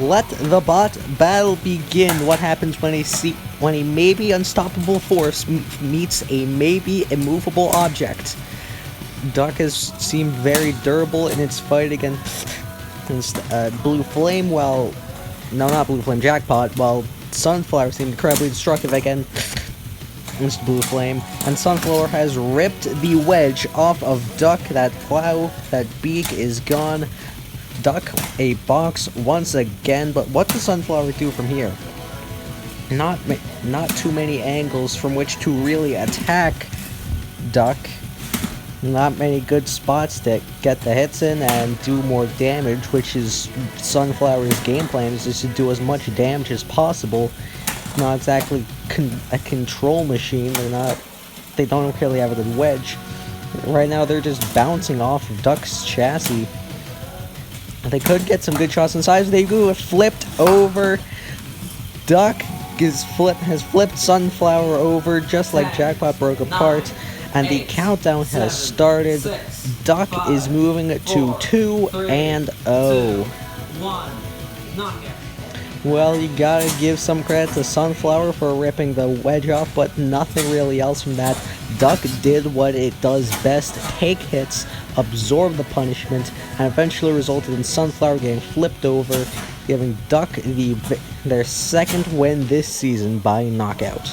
Let the bot battle begin. What happens when a maybe unstoppable force meets a maybe immovable object? Duck has seemed very durable in its fight against Blue Flame, while... No, not Blue Flame, Jackpot, while Sunflower seemed incredibly destructive again against Blue Flame. And Sunflower has ripped the wedge off of Duck. That plow, that beak is gone. Duck a box once again, but what does Sunflower do from here? Not too many angles from which to really attack Duck. Not many good spots to get the hits in and do more damage, which is Sunflower's game plan, is just to do as much damage as possible. Not exactly a control machine. They don't really have a good wedge. Right now they're just bouncing off of Duck's chassis. They could get some good shots inside. They do a flipped over. Duck has flipped Sunflower over just like Jackpot broke apart. And the countdown has started. Duck is moving to 2-0. Well, you gotta give some credit to Sunflower for ripping the wedge off, but nothing really else from that. Duck did what it does best, take hits, absorb the punishment, and eventually resulted in Sunflower getting flipped over, giving Duck their second win this season by knockout.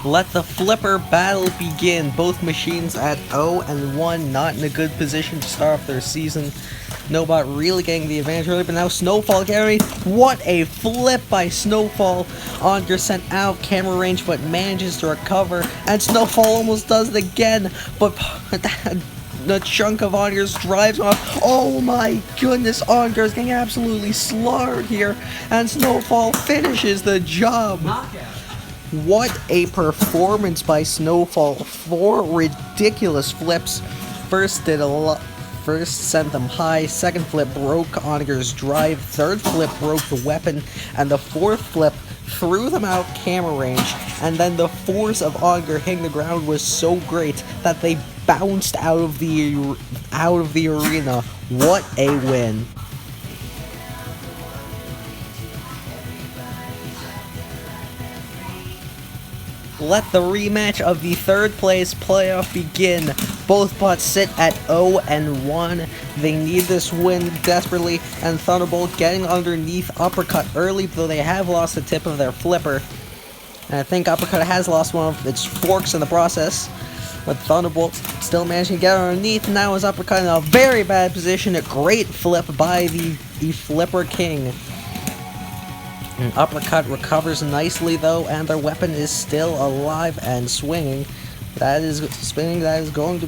Let the flipper battle begin. Both machines at 0-1, not in a good position to start off their season. Nobot really getting the advantage early, but now Snowfall getting... What a flip by Snowfall! Onager sent out camera range, but manages to recover, and Snowfall almost does it again, but the chunk of Onager's drives off. Oh my goodness, Onager is getting absolutely slaughtered here, and Snowfall finishes the job. What a performance by Snowfall. 4 ridiculous flips. First sent them high, second flip broke Onager's drive, third flip broke the weapon, and the fourth flip threw them out camera range, and then the force of Onager hitting the ground was so great that they bounced out of the arena. What a win. Let the rematch of the third place playoff begin. Both bots sit at 0-1. They need this win desperately, and Thunderbolt getting underneath Uppercut early, though they have lost the tip of their flipper. And I think Uppercut has lost one of its forks in the process. But Thunderbolt still managing to get underneath. Now is Uppercut in a very bad position. A great flip by the Flipper King. And Uppercut recovers nicely though, and their weapon is still alive and swinging. That is spinning. It's going to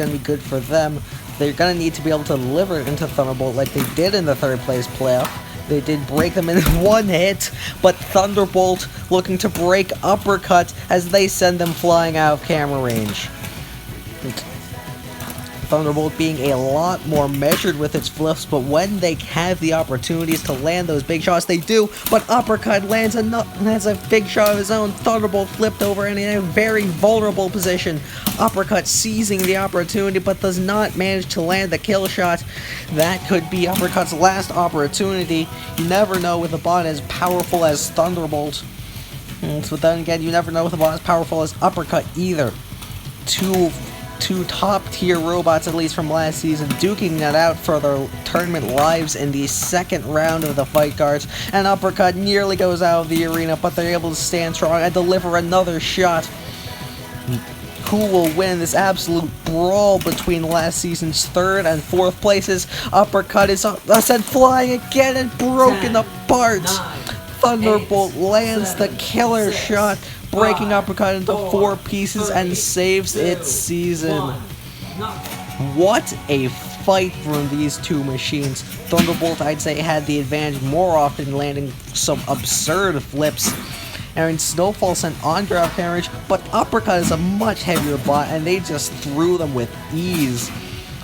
be good for them. They're going to need to be able to deliver it into Thunderbolt like they did in the third place playoff. They did break them in one hit, but Thunderbolt looking to break Uppercut as they send them flying out of camera range. Thunderbolt being a lot more measured with its flips, but when they have the opportunities to land those big shots, they do. But Uppercut lands a big shot of his own. Thunderbolt flipped over and in a very vulnerable position. Uppercut seizing the opportunity, but does not manage to land the kill shot. That could be Uppercut's last opportunity. You never know with a bot as powerful as Thunderbolt. But then again, you never know with a bot as powerful as Uppercut either. Two top-tier robots, at least from last season, duking that out for their tournament lives in the second round of the fight cards, and Uppercut nearly goes out of the arena, but they're able to stand strong and deliver another shot. Who will win this absolute brawl between last season's third and fourth places? Uppercut is sent flying again and broken apart. Thunderbolt lands the killer shot, breaking Uppercut into 4 pieces and saves its season. What a fight from these two machines. Thunderbolt, I'd say, had the advantage more often, landing some absurd flips. And Snowfall sent Onager out of carriage, but Uppercut is a much heavier bot, and they just threw them with ease.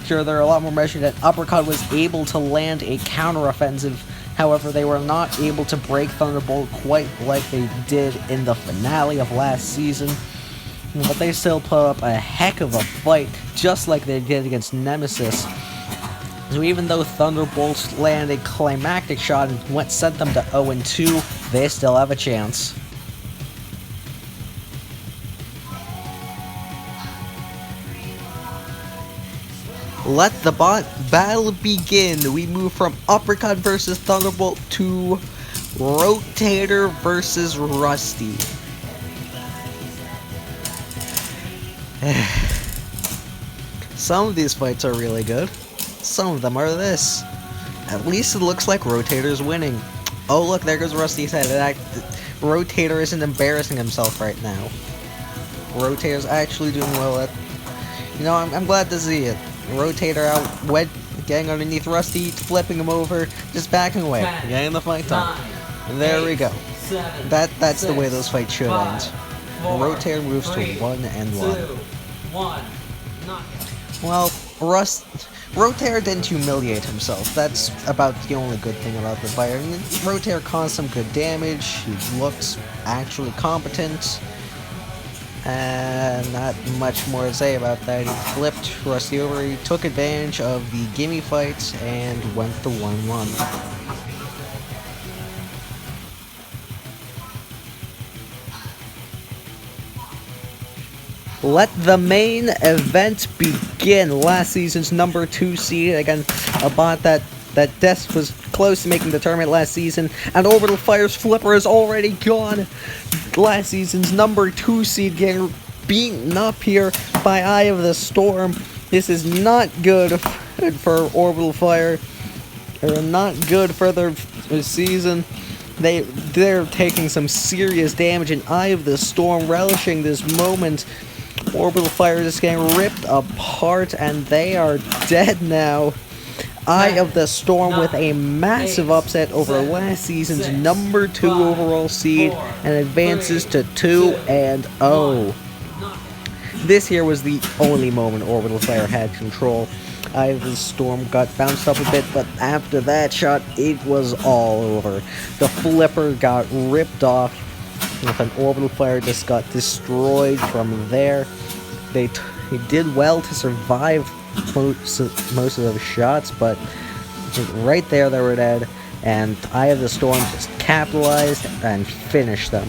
Sure, they're a lot more measured, and Uppercut was able to land a counteroffensive. However, they were not able to break Thunderbolt quite like they did in the finale of last season. But they still put up a heck of a fight, just like they did against Nemesis. So even though Thunderbolts landed a climactic shot and sent them to 0-2, they still have a chance. Let the battle begin. We move from Uppercut versus Thunderbolt to Rotator versus Rusty. Some of these fights are really good. Some of them are this. At least it looks like Rotator's winning. Oh look, there goes Rusty's head. Rotator isn't embarrassing himself right now. Rotator's actually doing well at... You know, I'm glad to see it. Rotator out, getting underneath Rusty, flipping him over, just backing away, getting the fight done. And there we go. That's the way those fights should end. Rotator moves to 1-1. Well, Rotator didn't humiliate himself. That's about the only good thing about the fight. I mean, Rotator caused some good damage. He looks actually competent. And not much more to say about that. He flipped Rusty over, he took advantage of the gimme fights, and went to 1-1. Let the main event begin. Last season's number 2 seed against a bot that Death was close to making the tournament last season, and Orbital Fire's flipper is already gone. Last season's number 2 seed getting beaten up here by Eye of the Storm. This is not good for Orbital Fire, or not good for their season. They're taking some serious damage, and Eye of the Storm relishing this moment. Orbital Fire is getting ripped apart, and they are dead now. Eye of the Storm with a massive upset over last season's number 2 overall seed and advances to 2-0. This here was the only moment Orbital Fire had control. Eye of the Storm got bounced up a bit, but after that shot, it was all over. The flipper got ripped off, with an Orbital Fire just got destroyed from there. They did well to survive most of those shots, but right there they were dead, and Eye of the Storm just capitalized and finished them.